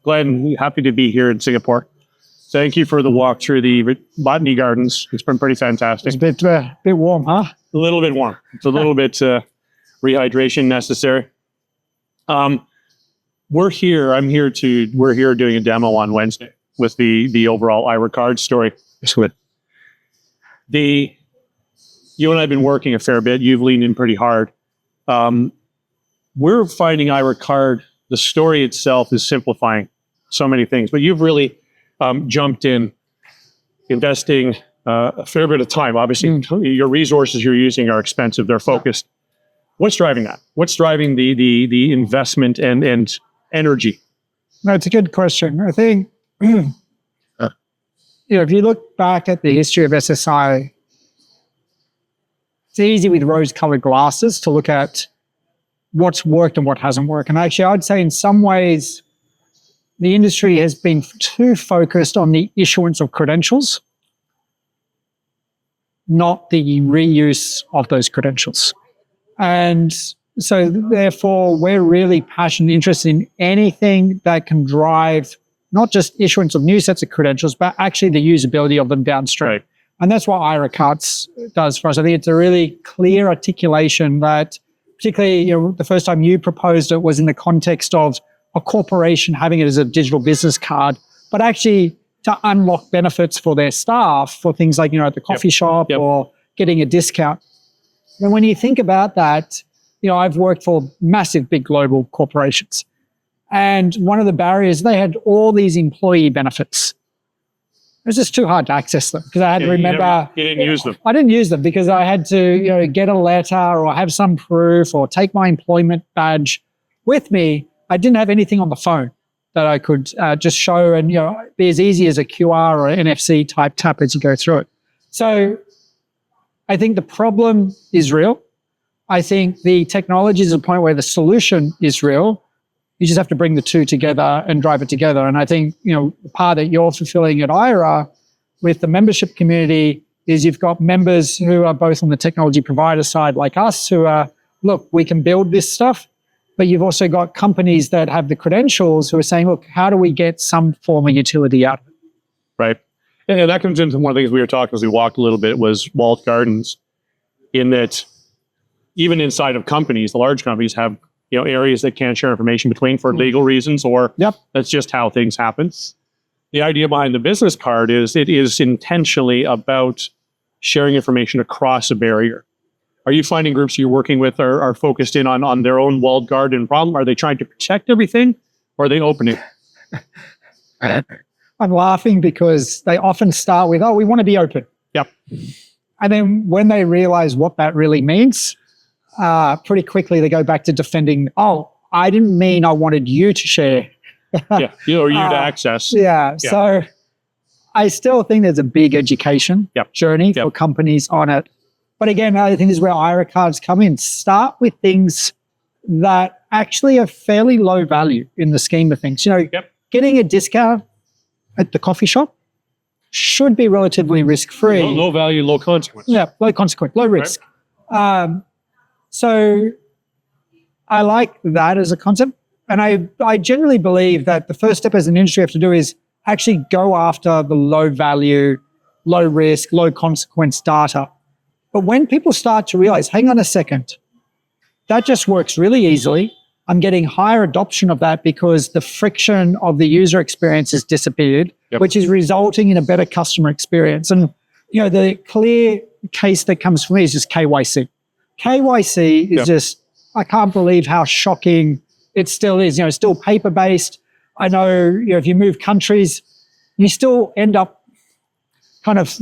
Glenn, happy to be here in Singapore. Thank you for the walk through the botany gardens. It's been pretty fantastic. It's a bit warm, huh? A little bit warm. It's a little bit rehydration necessary. We're here doing a demo on Wednesday with the overall Ayra card story. You and I have been working a fair bit. You've leaned in pretty hard. We're finding Ayra card, the story itself is simplifying so many things, but you've really jumped in, investing a fair bit of time. Obviously, your resources you're using are expensive, they're focused. What's driving that? What's driving the investment and energy? No, it's a good question. I think, if you look back at the history of SSI, it's easy with rose-colored glasses to look at what's worked and what hasn't worked. And actually, I'd say in some ways, the industry has been too focused on the issuance of credentials, not the reuse of those credentials. And so therefore, we're really passionate, interested in anything that can drive not just issuance of new sets of credentials, but actually the usability of them downstream. Right. And that's what Ayra Cards does for us. I think it's a really clear articulation that, particularly, the first time you proposed it was in the context of a corporation having it as a digital business card, but actually to unlock benefits for their staff for things like, at the coffee shop or getting a discount. And when you think about that, I've worked for massive, big global corporations. And one of the barriers, they had all these employee benefits. It was just too hard to access them because I had to remember. You didn't use them. I didn't use them because I had to, get a letter or have some proof or take my employment badge with me. I didn't have anything on the phone that I could just show and, be as easy as a QR or NFC type tap as you go through it. So I think the problem is real. I think the technology is at a point where the solution is real. You just have to bring the two together and drive it together. And I think, the part that you're fulfilling at Ayra with the membership community is you've got members who are both on the technology provider side like us who are, look, we can build this stuff, but you've also got companies that have the credentials who are saying, look, how do we get some form of utility out of it? Right. And that comes into one of the things we were talking as we walked a little bit was walled gardens, in that even inside of companies, the large companies have areas that can't share information between for legal reasons, or that's just how things happen. The idea behind the business card is it is intentionally about sharing information across a barrier. Are you finding groups you're working with are focused in on their own walled garden problem? Are they trying to protect everything, or are they opening? I'm laughing because they often start with, we want to be open. Yep. And then when they realize what that really means, pretty quickly they go back to defending, I didn't mean I wanted you to share. Or you to access. Yeah. So I still think there's a big education journey for companies on it. But again, I think this is where Ayra cards come in. Start with things that actually are fairly low value in the scheme of things. Getting a discount at the coffee shop should be relatively risk-free. Low value, low consequence. Yeah, low consequence, low risk. Right. So I like that as a concept. And I generally believe that the first step as an industry have to do is actually go after the low value, low risk, low consequence data. But when people start to realize, hang on a second, that just works really easily. I'm getting higher adoption of that because the friction of the user experience has disappeared, which is resulting in a better customer experience. And, the clear case that comes from me is just KYC. KYC is just, I can't believe how shocking it still is. It's still paper-based. I know, if you move countries, you still end up kind of,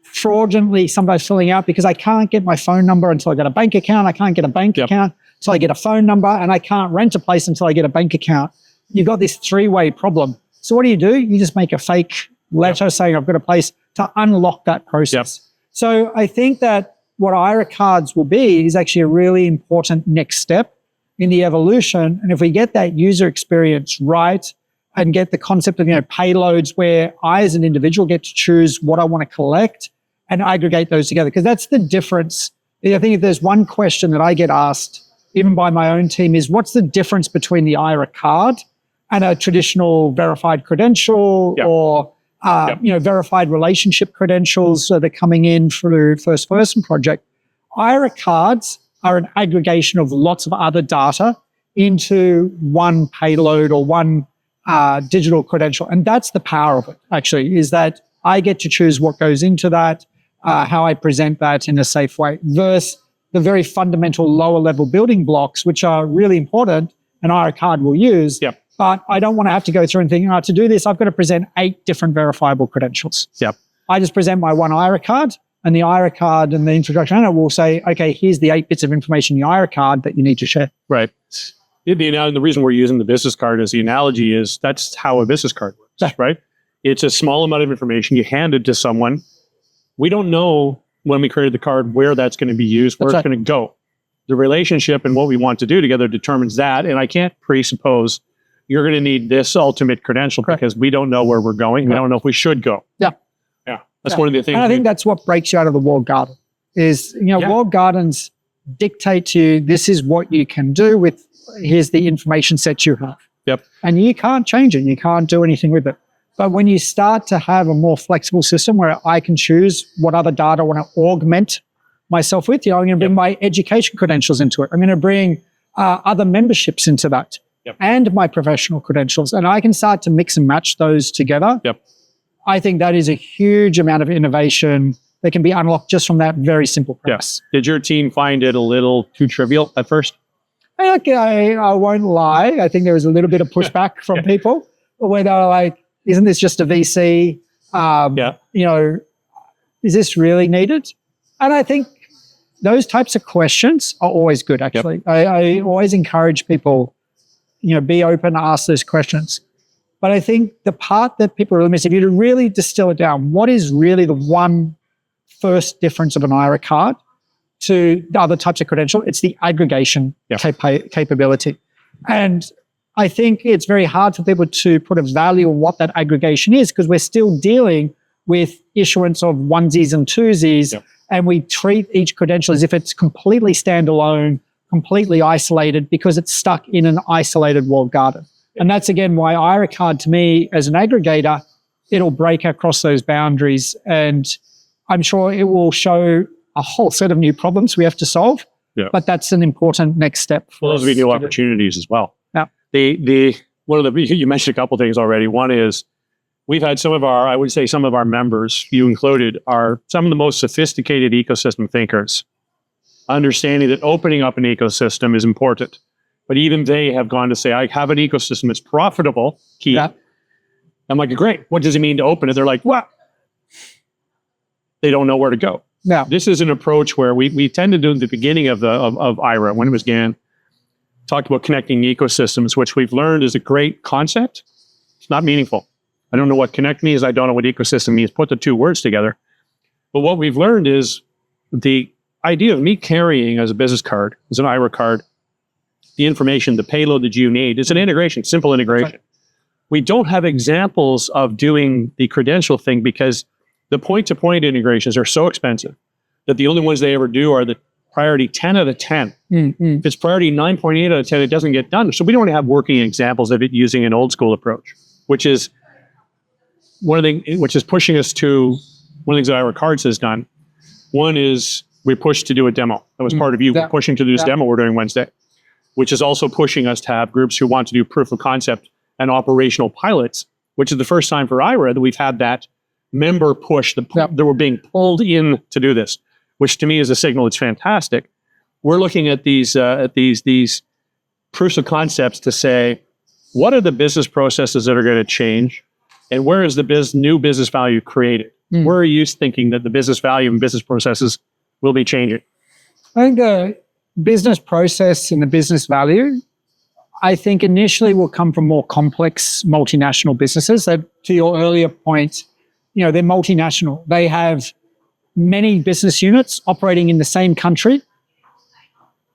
fraudulently somebody's filling out because I can't get my phone number until I get a bank account. I can't get a bank account until I get a phone number, and I can't rent a place until I get a bank account. You've got this three-way problem. So what do? You just make a fake letter saying I've got a place to unlock that process. So I think that what Ayra cards will be is actually a really important next step in the evolution. And if we get that user experience right and get the concept of, payloads where I as an individual get to choose what I want to collect and aggregate those together, because that's the difference. I think if there's one question that I get asked, even by my own team, is what's the difference between the Ayra card and a traditional verified credential or verified relationship credentials that are coming in through first person project. Ayra cards are an aggregation of lots of other data into one payload or one digital credential. And that's the power of it, actually, is that I get to choose what goes into that, how I present that in a safe way, versus the very fundamental lower level building blocks, which are really important and Ayra card will use. Yep. But I don't want to have to go through and think, to do this, I've got to present 8 different verifiable credentials. Yep. I just present my one Ayra card, and the Ayra card and the introduction will say, okay, here's the 8 bits of information in the Ayra card that you need to share. Right. The reason we're using the business card as the analogy is that's how a business card works, right? It's a small amount of information. You hand it to someone. We don't know when we created the card where that's going to be used, where it's going to go. The relationship and what we want to do together determines that. And I can't presuppose you're going to need this ultimate credential because we don't know where we're going. We don't know if we should go. Yeah. Yeah. That's one of the things. And I think that's what breaks you out of the walled garden is, walled gardens dictate to you, this is what you can do with, here's the information set you have. Yep. And you can't change it. You can't do anything with it. But when you start to have a more flexible system where I can choose what other data I want to augment myself with, I'm going to bring my education credentials into it. I'm going to bring other memberships into that. And my professional credentials, and I can start to mix and match those together. I think that is a huge amount of innovation that can be unlocked just from that very simple premise. Did your team find it a little too trivial at first? I won't lie. I think there was a little bit of pushback from people where they were like, isn't this just a VC? Is this really needed? And I think those types of questions are always good, actually. I always encourage people, be open, ask those questions. But I think the part that people really miss, if you really distill it down, what is really the one first difference of an Ayra card to the other types of credential? It's the aggregation capability. And I think it's very hard for people to put a value on what that aggregation is because we're still dealing with issuance of onesies and twosies, and we treat each credential as if it's completely standalone, completely isolated because it's stuck in an isolated walled garden. And that's, again, why Ayra card, to me, as an aggregator, it'll break across those boundaries. And I'm sure it will show a whole set of new problems we have to solve. But that's an important next step. Well, those will be new opportunities as well. You mentioned a couple of things already. One is we've had some of our members, you included, are some of the most sophisticated ecosystem thinkers, understanding that opening up an ecosystem is important. But even they have gone to say, I have an ecosystem that's profitable, key. I'm like, great. What does it mean to open it? They're like, what? They don't know where to go. This is an approach where we tend to do at the beginning of Ayra, when it began, talked about connecting ecosystems, which we've learned is a great concept. It's not meaningful. I don't know what connect means. I don't know what ecosystem means. Put the two words together. But what we've learned is the idea of me carrying as a business card, as an Ayra card, the information, the payload that you need, is an integration, simple integration. Right. We don't have examples of doing the credential thing because the point-to-point integrations are so expensive that the only ones they ever do are the priority 10 out of 10. If it's priority 9.8 out of 10, it doesn't get done. So we don't have working examples of it using an old school approach, which is pushing us to one of the things that Ayra Cards has done. One is we pushed to do a demo. That was part of you pushing to do this demo we're doing Wednesday, which is also pushing us to have groups who want to do proof of concept and operational pilots, which is the first time for Ayra that we've had that member push, that we're being pulled in to do this, which to me is a signal. It's fantastic. We're looking at these proofs of concepts to say, what are the business processes that are going to change, and where is the new business value created? Where are you thinking that the business value and business processes will be changing? I think the business process and the business value, I think initially will come from more complex multinational businesses that, to your earlier point, they're multinational. They have many business units operating in the same country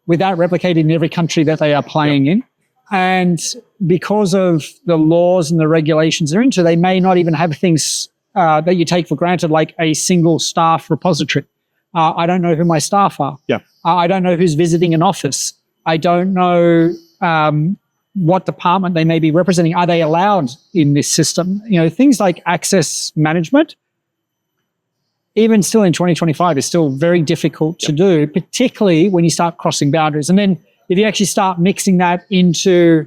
without replicating in every country that they are playing in. And because of the laws and the regulations they're into, they may not even have things that you take for granted, like a single staff repository. I don't know who my staff are. I don't know who's visiting an office. I don't know what department they may be representing. Are they allowed in this system? Things like access management, even still in 2025, is still very difficult to do, particularly when you start crossing boundaries. And then if you actually start mixing that into,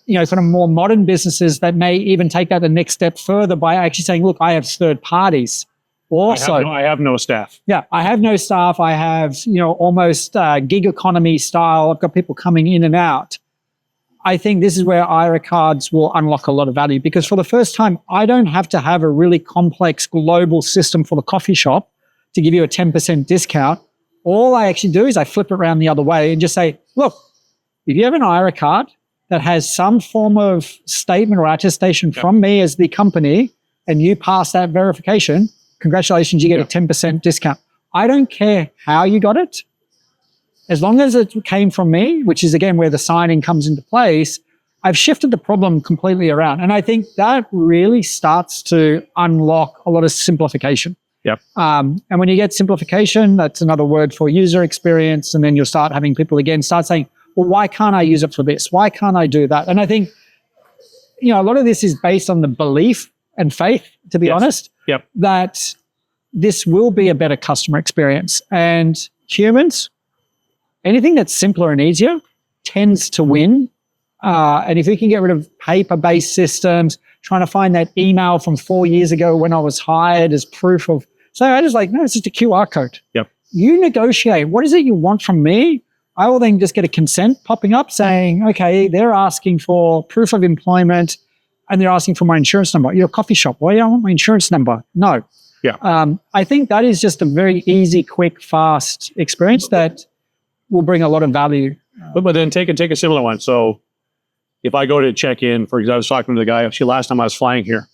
kind of more modern businesses that may even take that the next step further by actually saying, look, I have third parties. Also, I have no staff. Yeah, I have no staff. I have, almost gig economy style. I've got people coming in and out. I think this is where Ayra cards will unlock a lot of value, because for the first time, I don't have to have a really complex global system for the coffee shop to give you a 10% discount. All I actually do is I flip it around the other way and just say, look, if you have an Ayra card that has some form of statement or attestation from me as the company, and you pass that verification, congratulations, you get a 10% discount. I don't care how you got it. As long as it came from me, which is, again, where the signing comes into place, I've shifted the problem completely around. And I think that really starts to unlock a lot of simplification. Yep. And when you get simplification, that's another word for user experience. And then you'll start having people, again, start saying, well, why can't I use it for this? Why can't I do that? And I think, a lot of this is based on the belief and faith, to be honest, that this will be a better customer experience. And humans, anything that's simpler and easier tends to win. And if we can get rid of paper-based systems, trying to find that email from 4 years ago when I was hired as proof of, so I just no, it's just a QR code. Yep. You negotiate. What is it you want from me? I will then just get a consent popping up saying, okay, they're asking for proof of employment and they're asking for my insurance number. You're a coffee shop. Why do you want my insurance number? No. Yeah. I think that is just a very easy, quick, fast experience that will bring a lot of value. But then take a similar one. So if I go to check in, for example, I was talking to the guy actually last time I was flying here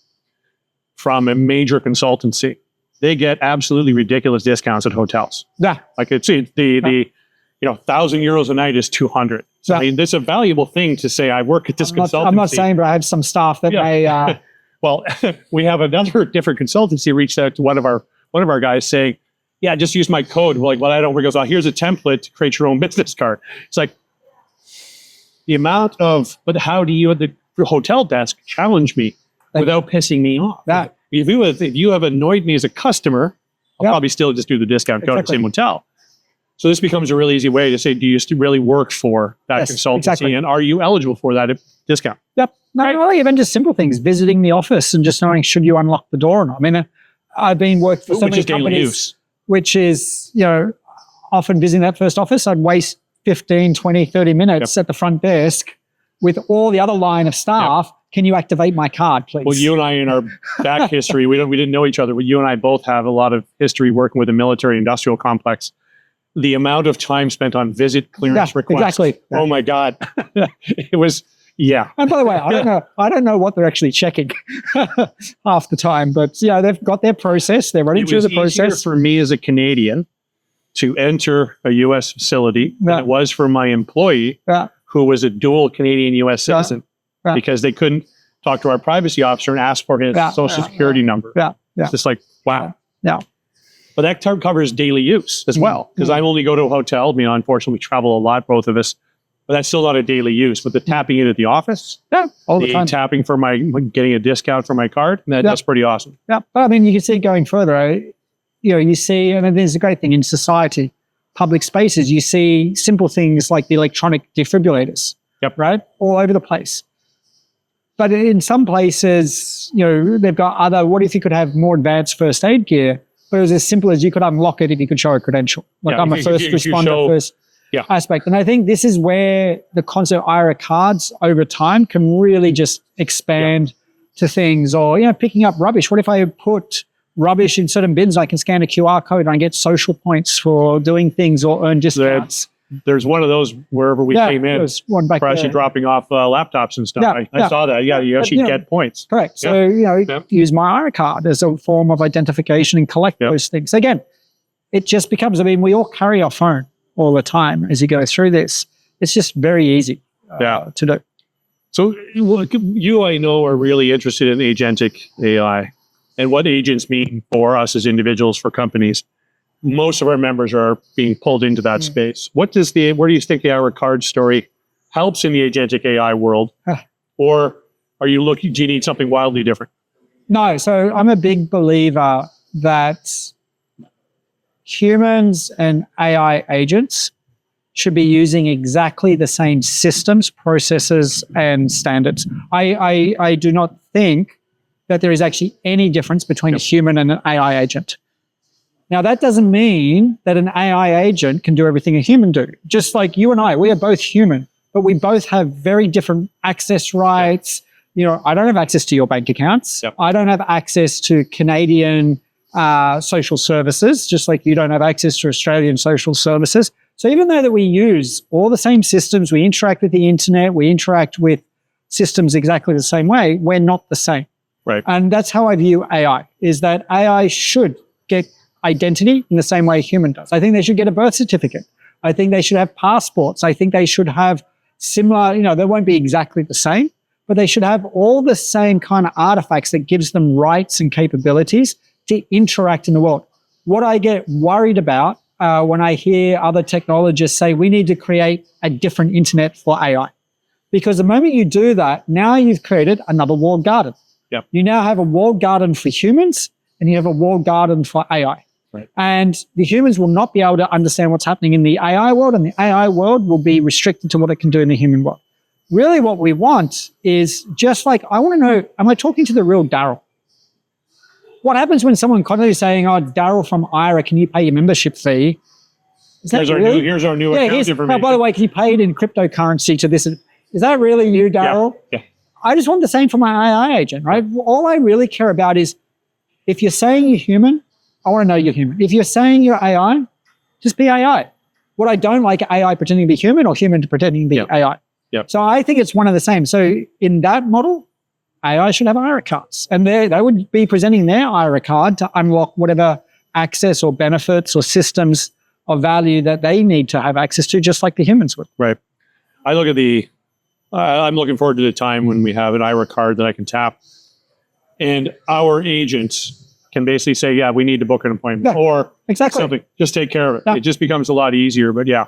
from a major consultancy. They get absolutely ridiculous discounts at hotels. Yeah. Like the 1,000 euros a night is 200. So I mean, it's a valuable thing to say, I work at this consultancy. I'm not saying, but I have some staff that may. Well, we have another different consultancy reached out to one of our guys saying, yeah, just use my code. We're like, well, I don't. He goes, oh, here's a template to create your own business card. It's like the amount of, but how do you at the hotel desk challenge me without pissing me off? That. If you have annoyed me as a customer, I'll probably still just do the discount code at the same hotel. So this becomes a really easy way to say, do you really work for that consultancy and are you eligible for that discount? Yep. No, even just simple things, visiting the office and just knowing, should you unlock the door or not? I mean, I've been working for so many companies, which is, often visiting that first office, I'd waste 15, 20, 30 minutes at the front desk with all the other line of staff. Can you activate my card, please? Well, you and I, in our back history, we didn't know each other, but you and I both have a lot of history working with the military industrial complex. The amount of time spent on visit clearance requests. Exactly. Oh my God. It was, yeah. And by the way, I don't know what they're actually checking half the time, but they've got their process. They're running through the process. It was easier for me as a Canadian to enter a U.S. facility than it was for my employee who was a dual Canadian-U.S. citizen because they couldn't talk to our privacy officer and ask for his social security number. It's just like, wow. Yeah. But that term covers daily use as well, because I only go to a hotel. Unfortunately, we travel a lot, both of us, but that's still not a daily use. But the tapping in at the office, all the time. Tapping for getting a discount for my card, that's pretty awesome. Yeah, but I mean, you can see going further, you see, and there's a great thing in society, public spaces, you see simple things like the electronic defibrillators, right? All over the place. But in some places, they've got other, what if you could have more advanced first aid gear? But it was as simple as you could unlock it if you could show a credential. I'm a first responder, first aspect. And I think this is where the concept of Ayra cards over time can really just expand to things. Or, picking up rubbish. What if I put rubbish in certain bins? I can scan a QR code and I get social points for doing things or earn discounts. There's one of those wherever we came in. There's one back for actually dropping off laptops and stuff. I saw that. Yeah, you actually get points. Correct. So, use my Ayra card as a form of identification and collect those things. Again, it just becomes, we all carry our phone all the time as you go through this. It's just very easy to do. So you, I know, are really interested in agentic AI and what agents mean for us as individuals, for companies. Most of our members are being pulled into that space. Where do you think the Ayra card story helps in the agentic AI world, or are you looking? Do you need something wildly different? No, so I'm a big believer that humans and AI agents should be using exactly the same systems, processes, and standards. I do not think that there is actually any difference between a human and an AI agent. Now, that doesn't mean that an AI agent can do everything a human do. Just like you and I, we are both human, but we both have very different access rights. You know, I don't have access to your bank accounts. Yep. I don't have access to Canadian social services, just like you don't have access to Australian social services. So even though that we use all the same systems, we interact with the internet, we interact with systems exactly the same way, we're not the same. Right. And that's how I view AI, is that AI should get identity in the same way a human does. I think they should get a birth certificate. I think they should have passports. I think they should have similar, you know, they won't be exactly the same, but they should have all the same kind of artifacts that gives them rights and capabilities to interact in the world. What I get worried about when I hear other technologists say we need to create a different internet for AI, because the moment you do that, now you've created another walled garden. Yep. You now have a walled garden for humans and you have a walled garden for AI. Right. And the humans will not be able to understand what's happening in the AI world, and the AI world will be restricted to what it can do in the human world. Really what we want is just like, I want to know, am I talking to the real Daryl? What happens when someone constantly saying, oh, Daryl from Ayra, can you pay your membership fee? Is that really? Here's our new account information. Oh, by the way, can you pay it in cryptocurrency to this? Is that really you, Daryl? Yeah. I just want the same for my AI agent, right? All I really care about is if you're saying you're human, I want to know you're human. If you're saying you're AI, just be AI. What I don't like, AI pretending to be human or human pretending to be AI. Yep. So I think it's one of the same. So in that model, AI should have Ayra cards. And they would be presenting their Ayra card to unlock whatever access or benefits or systems of value that they need to have access to, just like the humans would. Right. I look at I'm looking forward to the time when we have an Ayra card that I can tap, and our agents can basically say, yeah, we need to book an appointment, or exactly something. Just take care of it. Yeah. It just becomes a lot easier. But yeah,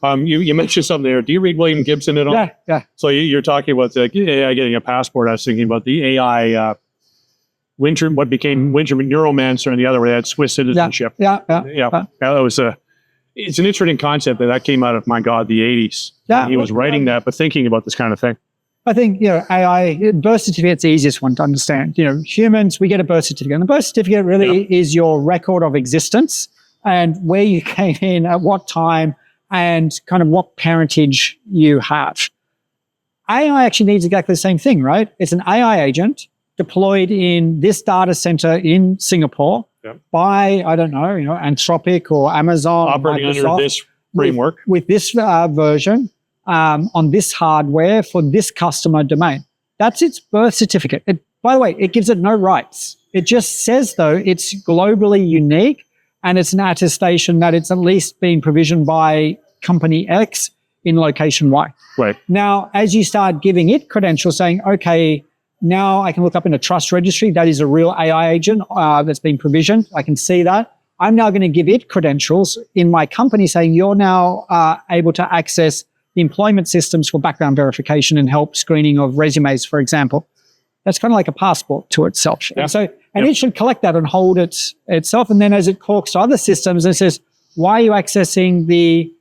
you mentioned something there. Do you read William Gibson at all? Yeah. So you're talking about the AI getting a passport. I was thinking about the AI what became Winter Neuromancer, and the other where they had Swiss citizenship. Yeah. That was it's an interesting concept that came out of, my God, the 80s. Yeah. He was writing that, but thinking about this kind of thing. I think, AI, birth certificate's the easiest one to understand. Humans, we get a birth certificate. And the birth certificate really is your record of existence and where you came in, at what time, and kind of what parentage you have. AI actually needs exactly the same thing, right? It's an AI agent deployed in this data center in Singapore by, I don't know, Anthropic or Amazon. Operating Microsoft, under this framework. With this version. On this hardware for this customer domain. That's its birth certificate. By the way, it gives it no rights. It just says, though, it's globally unique and it's an attestation that it's at least been provisioned by company X in location Y. Right. Now, as you start giving it credentials saying, okay, now I can look up in a trust registry, that is a real AI agent that's been provisioned. I can see that. I'm now going to give it credentials in my company saying you're now able to access the employment systems for background verification and help screening of resumes, for example. That's kind of like a passport to itself. Yeah. And it should collect that and hold it itself. And then as it talks to other systems, it says, why are you accessing the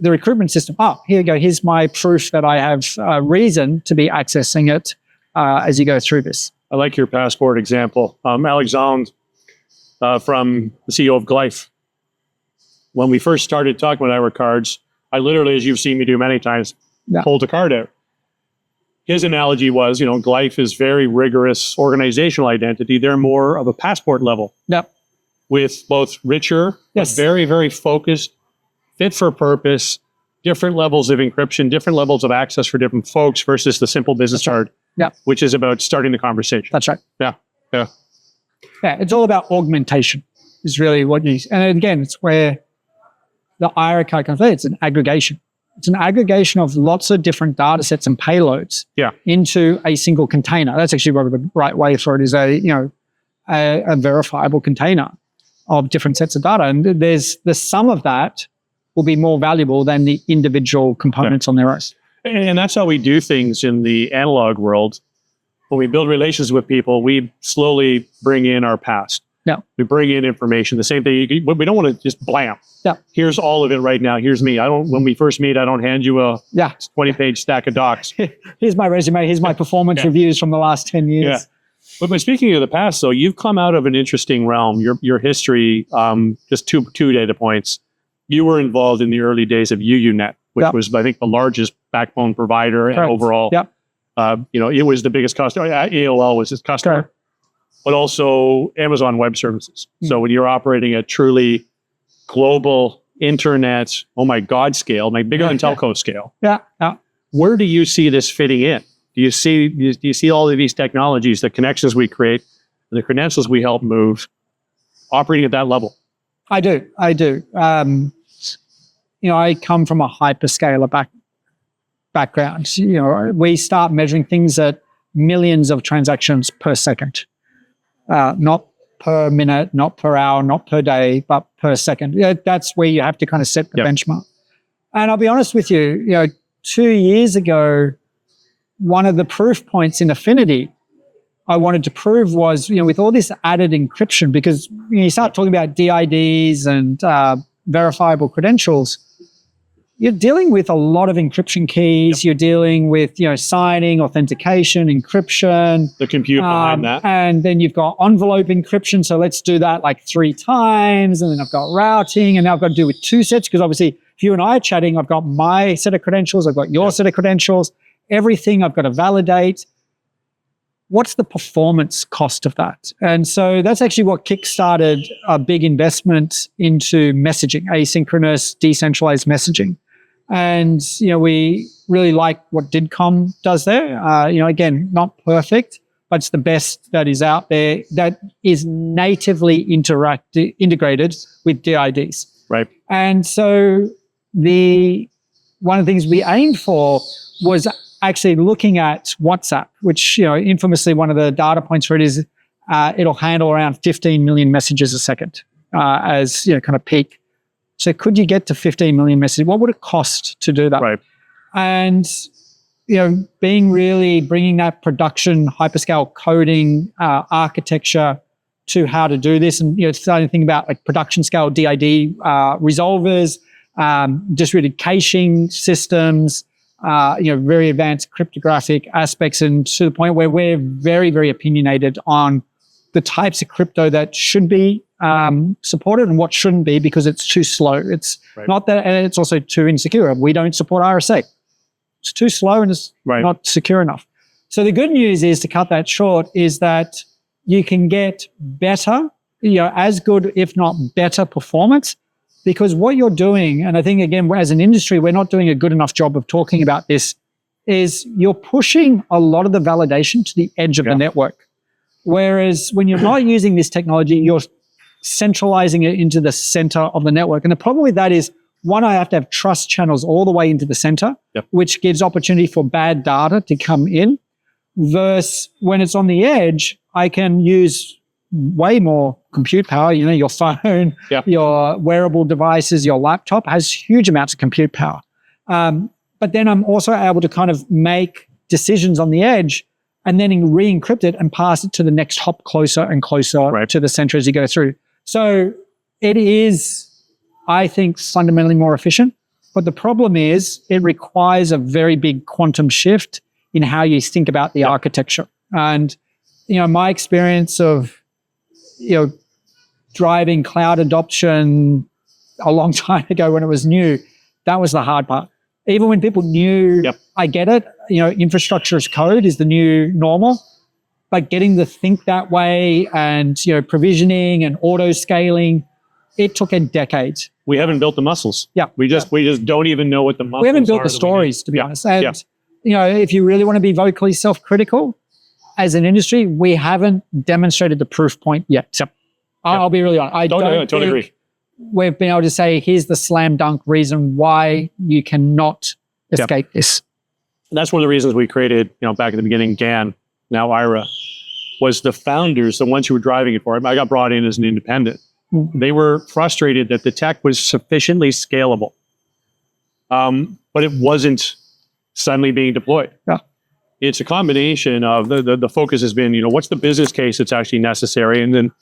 recruitment system? Oh, here you go. Here's my proof that I have reason to be accessing it as you go through this. I like your passport example. Alexandre from the CEO of Glyph. When we first started talking about Ayra cards, I literally, as you've seen me do many times, pulled a card out. His analogy was, Glyph is very rigorous organizational identity. They're more of a passport level. Yep. With both richer, but very, very focused, fit for purpose, different levels of encryption, different levels of access for different folks versus the simple business card, which is about starting the conversation. That's right. Yeah. Yeah, it's all about augmentation is really what you, and again, it's where the Ayra card comes in. It's an aggregation. It's an aggregation of lots of different data sets and payloads into a single container. That's actually probably the right way for it, is a verifiable container of different sets of data. And there's the sum of that will be more valuable than the individual components on their own. And that's how we do things in the analog world. When we build relations with people, we slowly bring in our past. Yeah. We bring in information. The same thing. We don't want to just blam. Yeah. Here's all of it right now. Here's me. When we first meet, I don't hand you a 20-page stack of docs. Here's my resume. Here's my performance reviews from the last 10 years. Yeah. But speaking of the past, though, you've come out of an interesting realm. Your history, just two data points. You were involved in the early days of UUNet, which was, I think, the largest backbone provider and overall. Yep. It was the biggest customer. AOL was its customer. Correct. But also Amazon Web Services. So when you're operating at truly global internet, oh my God scale, like bigger than telco scale. Yeah. Where do you see this fitting in? Do you see all of these technologies, the connections we create, the credentials we help move, operating at that level? I do. I come from a hyperscaler background. We start measuring things at millions of transactions per second. Not per minute, not per hour, not per day, but per second. That's where you have to kind of set the benchmark. And I'll be honest with you, 2 years ago, one of the proof points in Affinity I wanted to prove was, with all this added encryption, because you start talking about DIDs and verifiable credentials, you're dealing with a lot of encryption keys. You're dealing with, signing, authentication, encryption. The compute behind that. And then you've got envelope encryption. So let's do that like 3 times. And then I've got routing, and now I've got to do with 2 sets, because obviously if you and I are chatting, I've got my set of credentials, I've got your set of credentials, everything I've got to validate. What's the performance cost of that? And so that's actually what kickstarted a big investment into messaging, asynchronous, decentralized messaging. And, we really like what DIDCOM does there. Again, not perfect, but it's the best that is out there that is natively integrated with DIDs. Right. And so one of the things we aimed for was actually looking at WhatsApp, which, infamously one of the data points for it is it'll handle around 15 million messages a second as, kind of peak. So could you get to 15 million messages? What would it cost to do that? Right. And, bringing that production hyperscale coding architecture to how to do this, and, starting to think about like production scale DID resolvers, distributed caching systems, very advanced cryptographic aspects, and to the point where we're very, very opinionated on the types of crypto that should be supported and what shouldn't be, because it's too slow. It's not that, and it's also too insecure. We don't support RSA. It's too slow and it's not secure enough. So the good news is, to cut that short, is that you can get better, as good, if not better performance, because what you're doing, and I think, again, as an industry, we're not doing a good enough job of talking about this, is you're pushing a lot of the validation to the edge of the network. Whereas when you're not using this technology, you're centralizing it into the center of the network. And the problem with that is, one, I have to have trust channels all the way into the center, which gives opportunity for bad data to come in, versus when it's on the edge, I can use way more compute power. Your phone, your wearable devices, your laptop has huge amounts of compute power. But then I'm also able to kind of make decisions on the edge and then re-encrypt it and pass it to the next hop closer and closer to the center as you go through. So it is, I think, fundamentally more efficient. But the problem is it requires a very big quantum shift in how you think about the architecture. And, my experience of, driving cloud adoption a long time ago when it was new, that was the hard part. Even when people knew, I get it, infrastructure as code is the new normal, but getting to think that way and, provisioning and auto scaling, it took a decade. We haven't built the muscles. Yeah. We just don't even know what the muscles are. We haven't built the stories, to be honest. And, if you really want to be vocally self-critical as an industry, we haven't demonstrated the proof point yet. I'll be really honest. I don't agree. We've been able to say, here's the slam dunk reason why you cannot escape this. That's one of the reasons we created, back at the beginning, GAN, now Ayra, was the founders, the ones who were driving it for it. I got brought in as an independent. They were frustrated that the tech was sufficiently scalable. but it wasn't suddenly being deployed. Yeah. It's a combination of the focus has been, what's the business case that's actually necessary, and then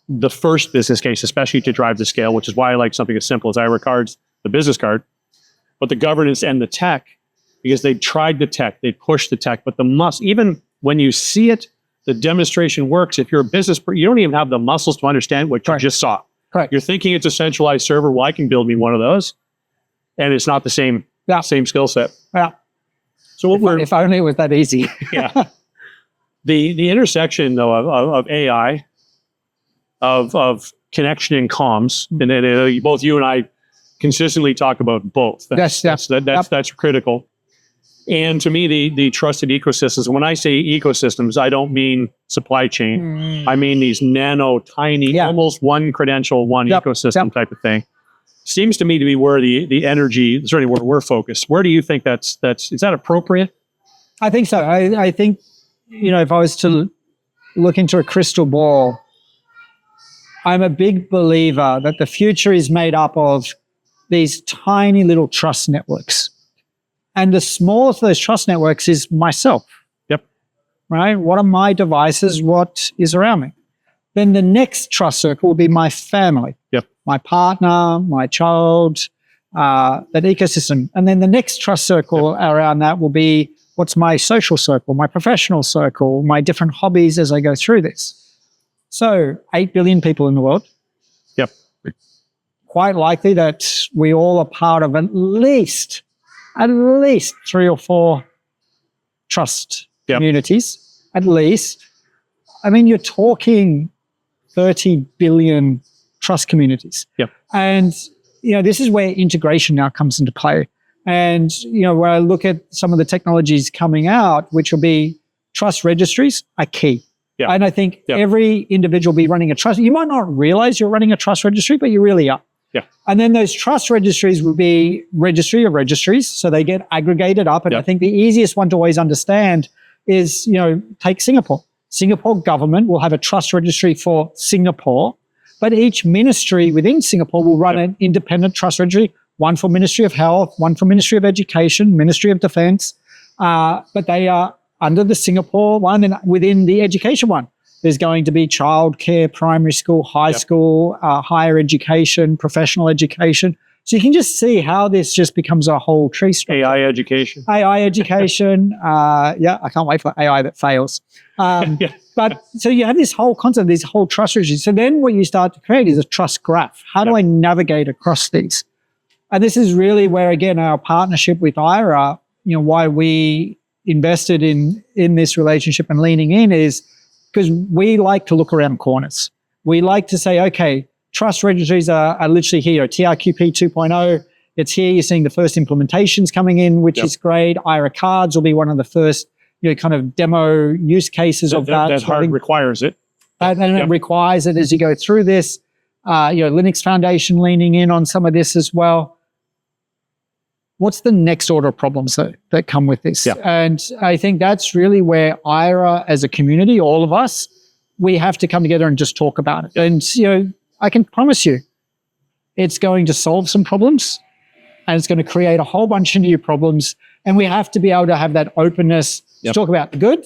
the first business case, especially to drive the scale, which is why I like something as simple as Ayra cards, the business card, but the governance and the tech, because they tried the tech, they pushed the tech, but even when you see it, the demonstration works. If you're a business, you don't even have the muscles to understand what you just saw. Correct. You're thinking it's a centralized server. Well, I can build me one of those, and it's not the same skill set. Yeah. So if only it was that easy. Yeah. The intersection though of AI, of connection and comms, and then both you and I consistently talk about both. That's critical. And to me, the trusted ecosystems. When I say ecosystems, I don't mean supply chain. I mean these nano, tiny, almost one credential, one ecosystem type of thing. Seems to me to be where the energy, certainly where we're focused. Where do you think is that appropriate? I think so. I think, if I was to look into a crystal ball, I'm a big believer that the future is made up of these tiny little trust networks. And the smallest of those trust networks is myself. Yep. Right? What are my devices? What is around me? Then the next trust circle will be my family. Yep. My partner, my child, that ecosystem. And then the next trust circle around that will be what's my social circle, my professional circle, my different hobbies as I go through this. So 8 billion people in the world. Yep. Quite likely that we all are part of at least 3 or 4 trust communities, at least. I mean, you're talking 30 billion trust communities. Yep. And, this is where integration now comes into play. And, where I look at some of the technologies coming out, which will be trust registries are key. Yep. And I think every individual will be running a trust. You might not realize you're running a trust registry, but you really are. Yeah. And then those trust registries will be registry of registries. So they get aggregated up. And I think the easiest one to always understand is, take Singapore. Singapore government will have a trust registry for Singapore, but each ministry within Singapore will run an independent trust registry, one for Ministry of Health, one for Ministry of Education, Ministry of Defense. But they are under the Singapore one, and within the education one. There's going to be childcare, primary school, high school, higher education, professional education. So you can just see how this just becomes a whole tree structure. AI education. AI education. I can't wait for AI that fails. But so you have this whole concept, this whole trust regime. So then what you start to create is a trust graph. How do I navigate across these? And this is really where, again, our partnership with Ayra, why we invested in this relationship and leaning in is because we like to look around corners. We like to say, okay, trust registries are literally here. TRQP 2.0, it's here. You're seeing the first implementations coming in, which is great. Ayra cards will be one of the first, kind of demo use cases of that. That hard requires it. And it requires it as you go through this. Linux Foundation leaning in on some of this as well. What's the next order of problems that come with this? Yeah. And I think that's really where Ayra as a community, all of us, we have to come together and just talk about it. And, I can promise you it's going to solve some problems and it's going to create a whole bunch of new problems. And we have to be able to have that openness to talk about the good,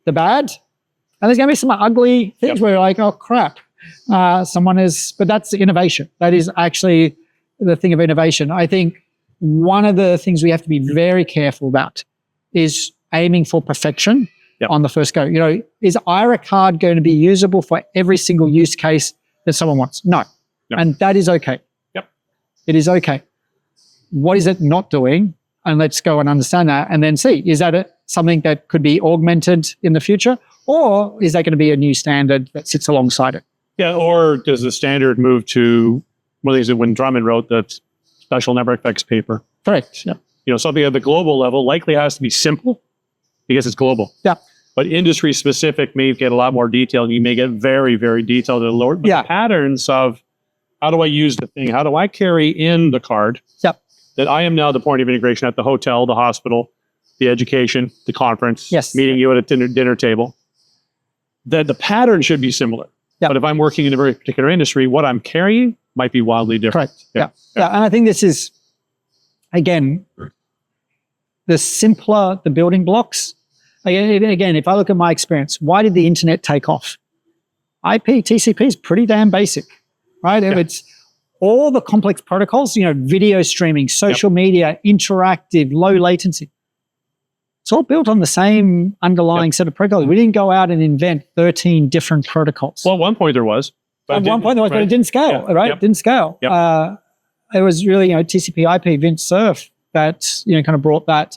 the bad, and there's going to be some ugly things where you're like, oh, crap. But that's innovation. That is actually the thing of innovation. I think one of the things we have to be very careful about is aiming for perfection on the first go. Is Ayra card going to be usable for every single use case that someone wants? No. And that is okay. Yep. It is okay. What is it not doing? And let's go and understand that and then see, is that something that could be augmented in the future, or is that going to be a new standard that sits alongside it? Yeah, or does the standard move to, well, is it when Drummond wrote the special network effects paper? Correct. Yeah. Something at the global level likely has to be simple because it's global. Yeah. But industry specific may get a lot more detailed. You may get very, very detailed at a lower. But the patterns of how do I use the thing? How do I carry in the card? Yep. That I am now the point of integration at the hotel, the hospital, the education, the conference, meeting you at a dinner table. That the pattern should be similar. Yep. But if I'm working in a very particular industry, what I'm carrying might be wildly different. Correct. Yeah. And I think this is again, the simpler the building blocks. Again, if I look at my experience, why did the internet take off? IP, TCP is pretty damn basic, right? Yeah. It's all the complex protocols, video streaming, social media, interactive, low latency. It's all built on the same underlying set of protocols. We didn't go out and invent 13 different protocols. Well, at one point there was. At one point there was, but it didn't scale, right? Yep. It didn't scale. Yep. It was really, TCP IP, Vint Cerf that, kind of brought that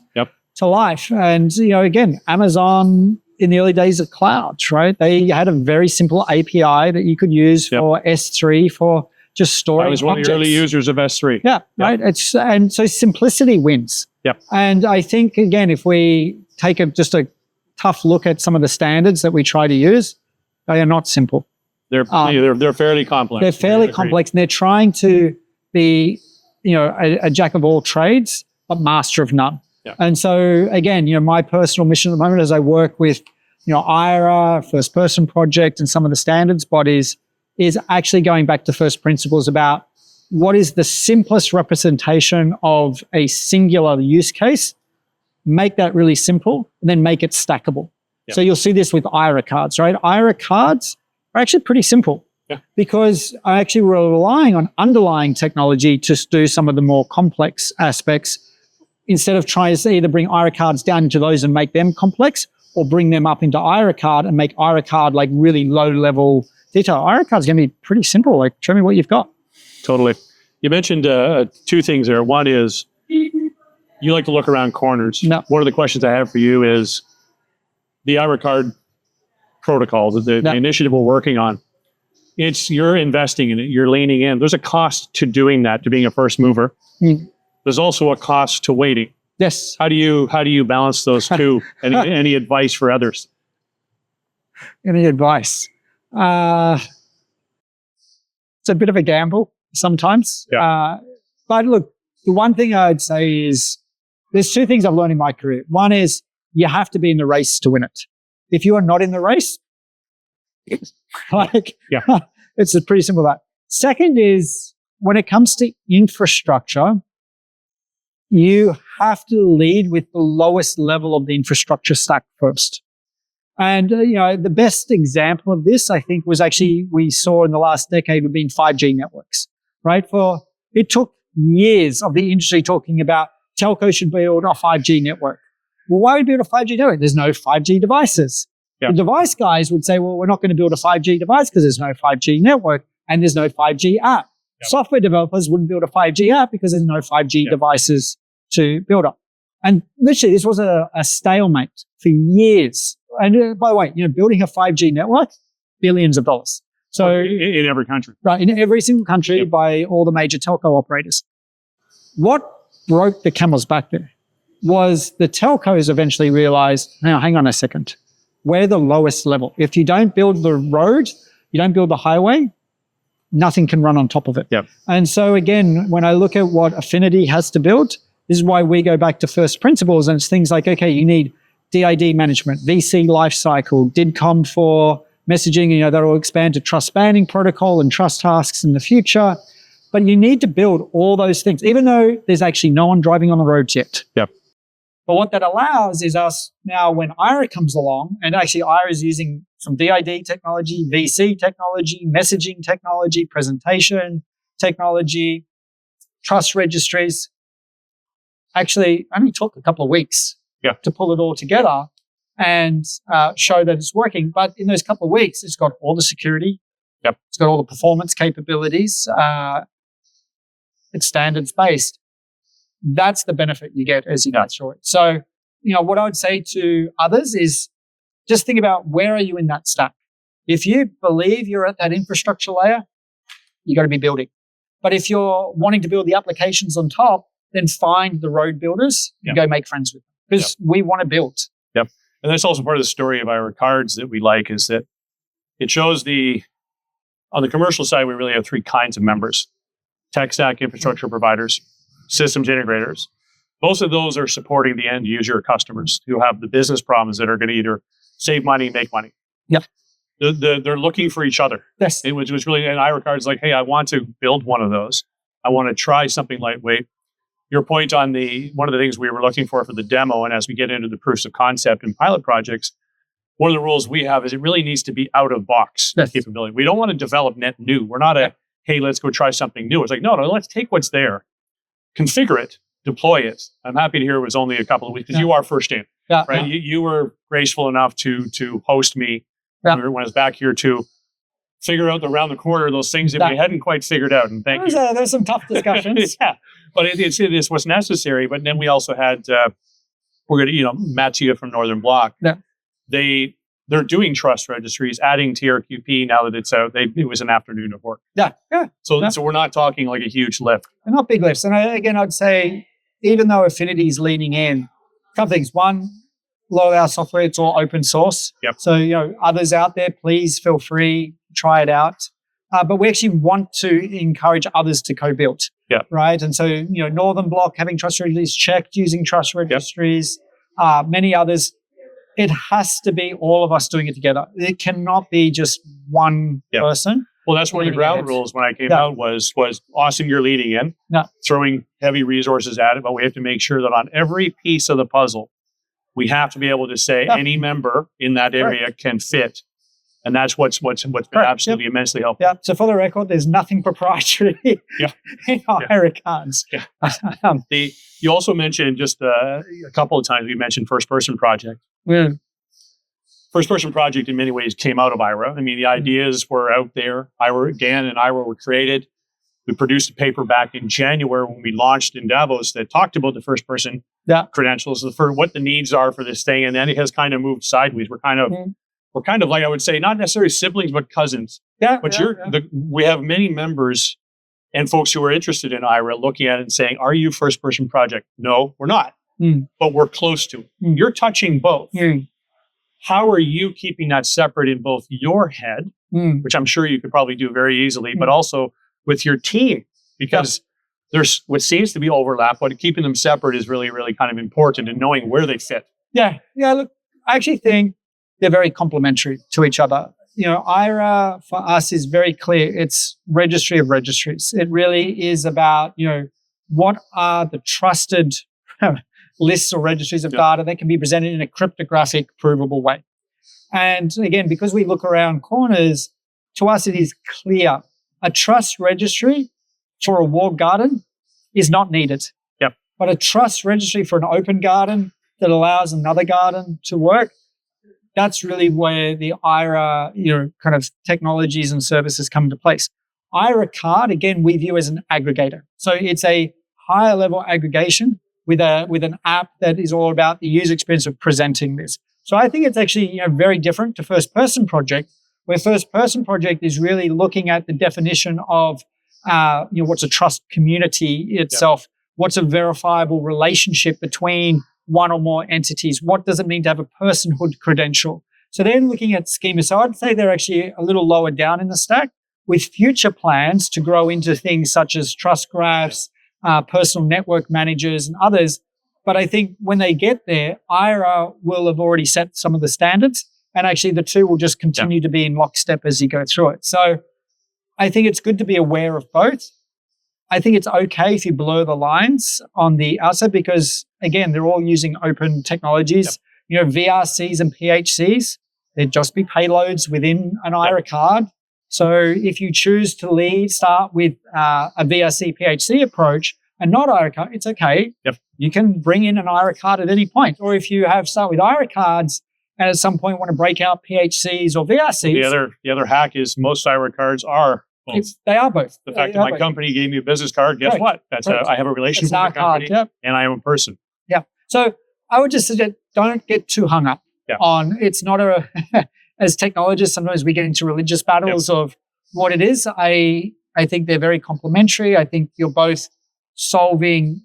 to life. And, again, Amazon in the early days of clouds, right? They had a very simple API that you could use for S3 for just storing I was one objects. of the early users of S3. Yeah, right. And so simplicity wins. Yep. And I think, again, if we take just a tough look at some of the standards that we try to use, they are not simple. They're fairly complex. They're fairly complex, and they're trying to be, a jack of all trades, but master of none. Yeah. And so, again, my personal mission at the moment as I work with, Ayra, First Person Project, and some of the standards bodies is actually going back to first principles about what is the simplest representation of a singular use case, make that really simple, and then make it stackable. Yeah. So you'll see this with Ayra cards, right? Ayra cards are actually pretty simple because I actually were relying on underlying technology to do some of the more complex aspects instead of trying to either bring Ayra cards down into those and make them complex or bring them up into Ayra card and make Ayra card like really low level detail. Ayra card's going to be pretty simple. Like, show me what you've got. Totally. You mentioned two things there. One is you like to look around corners. No. One of the questions I have for you is the Ayra card protocol, the initiative we're working on. You're investing in it. You're leaning in. There's a cost to doing that, to being a first mover. There's also a cost to waiting. Yes. How do you balance those two? Any advice for others? Any advice? It's a bit of a gamble sometimes. Yeah. But look, the one thing I'd say is there's two things I've learned in my career. One is you have to be in the race to win it. If you are not in the race, it's pretty simple that. Second is when it comes to infrastructure, you have to lead with the lowest level of the infrastructure stack first. And, the best example of this, I think, was actually we saw in the last decade would be 5G networks, right? It took years of the industry talking about telco should build a 5G network. Well, why would we build a 5G network? There's no 5G devices. Yeah. The device guys would say, well, we're not going to build a 5G device because there's no 5G network and there's no 5G app. Yep. Software developers wouldn't build a 5G app because there's no 5G devices to build up. And literally, this was a stalemate for years. And by the way, building a 5G network, billions of dollars. So in every country. Right, in every single country by all the major telco operators. What broke the camel's back there was the telcos eventually realized, now hang on a second, we're the lowest level. If you don't build the road, you don't build the highway, nothing can run on top of it. Yep. And so again, when I look at what Affinity has to build, this is why we go back to first principles, and it's things like, okay, you need DID management, VC lifecycle, DIDCOM for messaging, that'll expand to trust spanning protocol and trust tasks in the future. But you need to build all those things, even though there's actually no one driving on the roads yet. Yep. But what that allows is us now, when Ayra comes along, and actually Ayra is using some DID technology, VC technology, messaging technology, presentation technology, trust registries. Actually, only took a couple of weeks to pull it all together and show that it's working. But in those couple of weeks, it's got all the security. Yep. It's got all the performance capabilities. It's standards-based. That's the benefit you get as you go through it. So, what I would say to others is just think about where are you in that stack. If you believe you're at that infrastructure layer, you got to be building. But if you're wanting to build the applications on top, then find the road builders and go make friends with them because we want to build. Yep. And that's also part of the story of Ayra cards that we like is that it shows on the commercial side, we really have three kinds of members: tech stack infrastructure providers, systems integrators. Most of those are supporting the end user customers who have the business problems that are going to either save money, make money. Yep. They're looking for each other. Yes. It was really, and Ayra cards like, hey, I want to build one of those. I want to try something lightweight. your point on one of the things we were looking for the demo, and as we get into the proofs of concept and pilot projects, one of the rules we have is it really needs to be out of box capability. We don't want to develop net new. We're not hey, let's go try something new. It's like, no, let's take what's there, configure it, deploy it. I'm happy to hear it was only a couple of weeks because you are first in, right? You were graceful enough to host me when I was back here to figure out around the corner those things that we hadn't quite figured out. And thank you. There's some tough discussions. But it's what's necessary. But then we also had, we're going to, Mattia from Northern Block. Yeah. They're doing trust registries, adding TRQP now that it's out. It was an afternoon of work. So we're not talking like a huge lift. They're not big lifts. And I'd say, even though Affinity's leaning in, a couple things. One, a lot of our software, it's all open source. Yep. So, others out there, please feel free, try it out. But we actually want to encourage others to co-build. Yeah. Right. And so, Northern Block having trust registries, checked using trust registries, many others. It has to be all of us doing it together. It cannot be just one person. Well, that's one of the ground rules when I came out was awesome, you're leading in, throwing heavy resources at it, but we have to make sure that on every piece of the puzzle, we have to be able to say any member in that area can fit. And that's what's been absolutely immensely helpful. Yeah. So for the record, there's nothing proprietary in Ayra cards. You also mentioned just a couple of times, you mentioned first-person project. Yeah. First-person project in many ways came out of Ayra. I mean, the ideas were out there. Dan and Ayra were created. We produced a paper back in January when we launched in Davos that talked about the first-person credentials, for what the needs are for this thing, and then it has kind of moved sideways. We're kind of like, I would say, not necessarily siblings, but cousins. We have many members and folks who are interested in Ayra looking at it and saying, are you first-person project? No, we're not. But we're close to it. You're touching both. How are you keeping that separate in both your head, which I'm sure you could probably do very easily, but also with your team? Because there's what seems to be overlap, but keeping them separate is really, really kind of important and knowing where they fit. Yeah. Look, I actually think they're very complementary to each other. Ayra for us is very clear. It's registry of registries. It really is about, what are the trusted lists or registries of data that can be presented in a cryptographic, provable way. And again, because we look around corners, to us it is clear. A trust registry for a walled garden is not needed. But a trust registry for an open garden that allows another garden to work, that's really where the Ayra, kind of technologies and services come into place. Ayra Card, again, we view as an aggregator. So it's a higher level aggregation with an app that is all about the user experience of presenting this. So I think it's actually very different to first person project, where first person project is really looking at the definition of what's a trust community itself, what's a verifiable relationship between one or more entities, what does it mean to have a personhood credential. So they're looking at schema. So I'd say they're actually a little lower down in the stack, with future plans to grow into things such as trust graphs, personal network managers and others. But I think when they get there, Ayra will have already set some of the standards, and actually the two will just continue to be in lockstep as you go through it. So I think it's good to be aware of both. I think it's okay if you blur the lines on the outside because, again, they're all using open technologies. VRCs and PHCs, they'd just be payloads within an Ayra card. So if you choose to start with a VRC PHC approach and not Ayra card, it's okay. You can bring in an Ayra card at any point. Or if you start with Ayra cards and at some point want to break out PHCs or VRCs. The other hack is most Ayra cards are both. They are both. The fact that my company gave me a business card, guess what? That's I have a relationship with the company and I am a person. So I would just suggest don't get too hung up on it's not as technologists, sometimes we get into religious battles of what it is. I think they're very complementary. I think you're both solving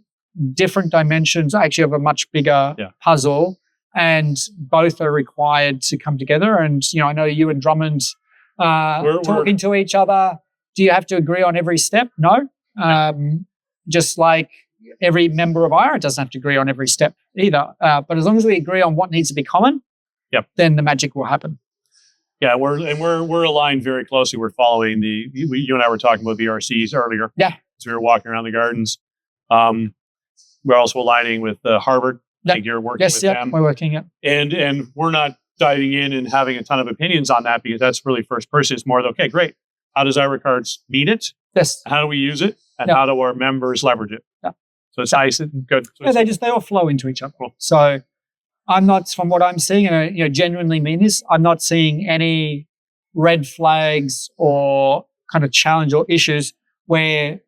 different dimensions, actually, of a much bigger puzzle, and both are required to come together. And, I know you and Drummond talking to each other. Do you have to agree on every step? No. Just like every member of Ayra doesn't have to agree on every step either. But as long as we agree on what needs to be common, then the magic will happen. Yeah, we're aligned very closely. We're following you and I were talking about VRCs earlier. Yeah. As we were walking around the gardens. We're also aligning with Harvard. I Yep. think you're working Yes, with yeah, them. we're working it. And we're not diving in and having a ton of opinions on that because that's really first person. It's more, okay, great. How does Ayra Cards meet it? Yes. How do we use it? And Yeah. how do our members leverage it? Yeah. So it's nice and good. So Yeah, it's- they all flow into each other. Cool. So I'm not, from what I'm seeing, and I genuinely mean this, I'm not seeing any red flags or kind of challenge or issues where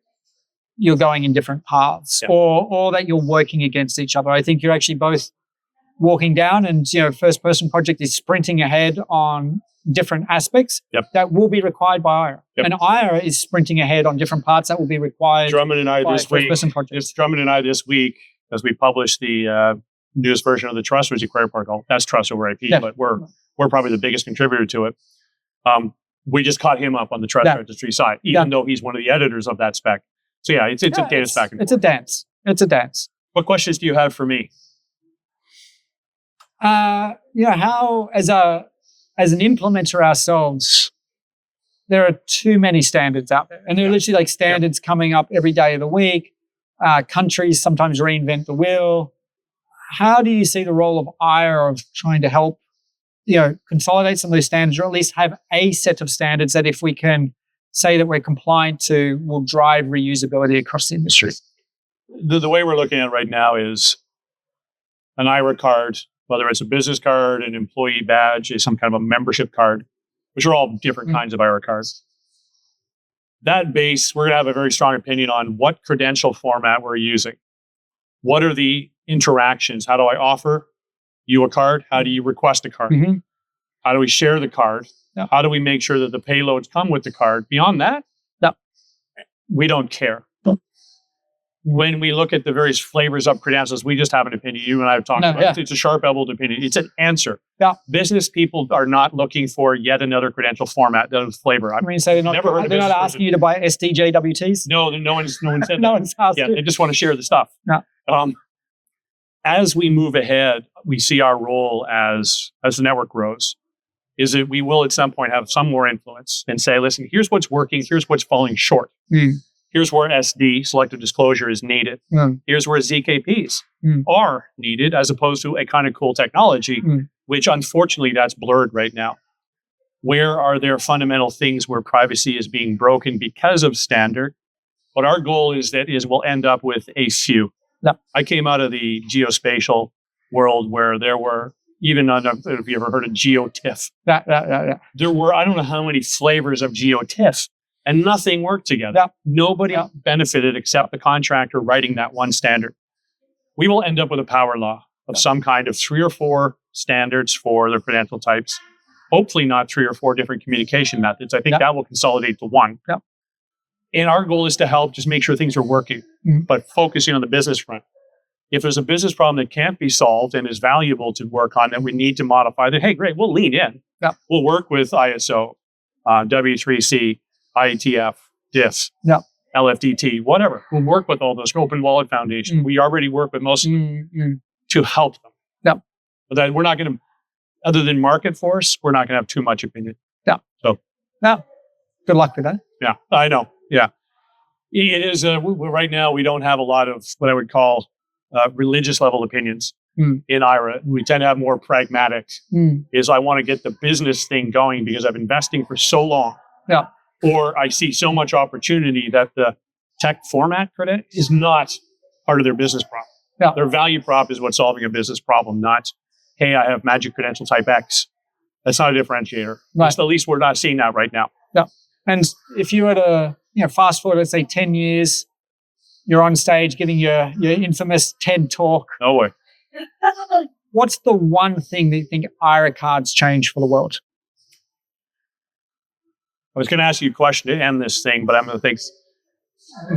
you're going in different paths Yeah. or that you're working against each other. I think you're actually both walking down, and first person project is sprinting ahead on different aspects Yep. that will be required by Ayra. Yep. And Ayra is sprinting ahead on different parts that will be required Drummond and I by this first week. person projects. It's Drummond and I this week, as we publish the newest version of the Trust, which is Query Protocol. That's Trust over IP, Yeah. but we're probably the biggest contributor to it. We just caught him up on the Trust Yeah. Registry side, even though he's one of the editors of that spec. So yeah, it's a data back and forth. It's a dance. It's a dance. What questions do you have for me? How as an implementer ourselves, there are too many standards out there, and there are literally like standards coming up every day of the week. Countries sometimes reinvent the wheel. How do you see the role of Ayra of trying to help, consolidate some of those standards, or at least have a set of standards that, if we can say that we're compliant to, will drive reusability across the industry? The way we're looking at it right now is an Ayra card, whether it's a business card, an employee badge, some kind of a membership card, which are all different kinds of Ayra cards. That base, we're going to have a very strong opinion on what credential format we're using. What are the interactions? How do I offer you a card? How do you request a card? Mm-hmm. How do we share the card? Yeah. How do we make sure that the payloads come with the card? Beyond that, we don't care. When we look at the various flavors of credentials, we just have an opinion. You and I have talked about it. It's a sharp-elbowed opinion. It's an answer. Yeah. Business people are not looking for yet another credential format that is flavor. I mean, so they're not asking you to buy SDJWTs? No one said that. No one's asked you. They just want to share the stuff. Yeah. As we move ahead, we see our role as the network grows, is that we will at some point have some more influence and say, listen, here's what's working, here's what's falling short. Here's where SD, selective disclosure, is needed. Here's where ZKPs are needed, as opposed to a kind of cool technology, which unfortunately that's blurred right now. Where are there fundamental things where privacy is being broken because of standard? What our goal is we'll end up with a few. Yep. I came out of the geospatial world where there were, even, I don't know if you ever heard of GeoTIFF. There were, I don't know how many flavors of GeoTIFF, and nothing worked together. Yep. Nobody benefited except the contractor writing that one standard. We will end up with a power law of some kind of 3 or 4 standards for the credential types. Hopefully not 3 or 4 different communication methods. I think that will consolidate to one. Yep. And our goal is to help just make sure things are working, but focusing on the business front. If there's a business problem that can't be solved and is valuable to work on, that we need to modify, then hey, great, we'll lean in. Yep. We'll work with ISO, W3C, IETF, DIF, LFDT, whatever. We'll work with all those. Open Wallet Foundation. We already work with most of them to help them. Yep. But then we're not going to, other than market force, we're not going to have too much opinion. Good luck with that. Yeah, I know. Yeah. It is, right now, we don't have a lot of what I would call religious level opinions in Ayra. We tend to have more pragmatic, is I want to get the business thing going because I've been investing for so long. Yeah. Or I see so much opportunity that the tech format credit is not part of their business problem. Yeah. Their value prop is what's solving a business problem, not, hey, I have magic credential type X. That's not a differentiator. Right. At least we're not seeing that right now. Yeah. And if you were to fast forward, let's say 10 years, you're on stage giving your infamous TED talk. No way. What's the one thing that you think Ayra cards change for the world? I was going to ask you a question to end this thing, but I'm going to think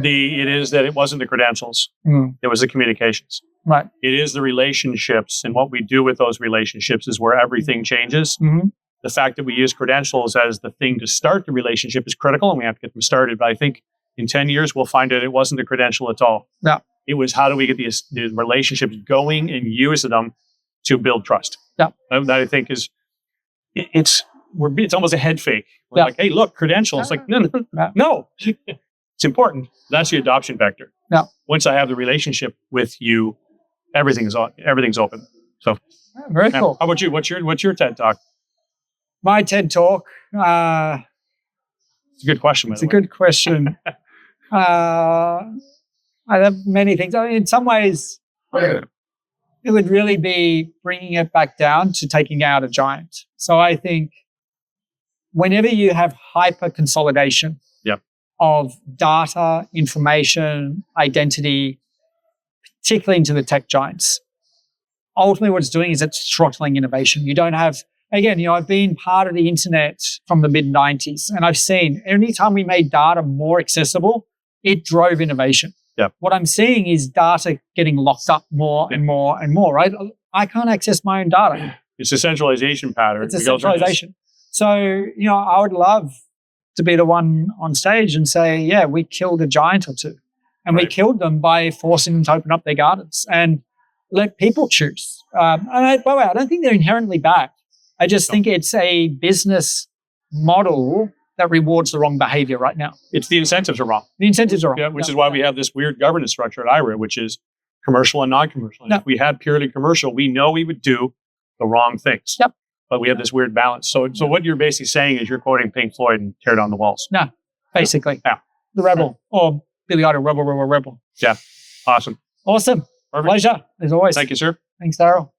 it is that it wasn't the credentials. It was the communications. Right. It is the relationships, and what we do with those relationships is where everything changes. The fact that we use credentials as the thing to start the relationship is critical, and we have to get them started. But I think in 10 years, we'll find that it wasn't the credential at all. Yeah. It was how do we get these relationships going and use them to build trust. Yeah. That I think is, it's almost a head fake. We're like, hey, look, credentials. Like, no. It's important. That's the adoption vector. Yeah. Once I have the relationship with you, everything's open. So Very yeah. cool. How about you? What's your TED Talk? My TED Talk, It's a good question. it's a good question. I have many things. I mean, in some ways, it would really be bringing it back down to taking out a giant. So I think whenever you have hyper consolidation of data, information, identity, particularly into the tech giants, ultimately what it's doing is it's throttling innovation. You don't have, again, I've been part of the internet from the mid 90s, and I've seen anytime we made data more accessible, it drove innovation. Yep. What I'm seeing is data getting locked up more and more and more, right? I can't access my own data. It's a centralization pattern. It's a centralization. So, I would love to be the one on stage and say, yeah, we killed a giant or two. And we killed them by forcing them to open up their gardens and let people choose. By the way, I don't think they're inherently bad. I just think it's a business model that rewards the wrong behavior right now. It's the incentives are wrong. The incentives are wrong. Yeah, which is why we have this weird governance structure at Ayra, which is commercial and non-commercial. And if we had purely commercial, we know we would do the wrong things. Yep. But we have this weird balance. So what you're basically saying is you're quoting Pink Floyd and tear down the walls. No, basically. Yeah. The Rebel. Or Billy Idol, Rebel, Rebel, Rebel. Yeah. Awesome. Awesome. Perfect. Pleasure, as always. Thank you, sir. Thanks, Daryl.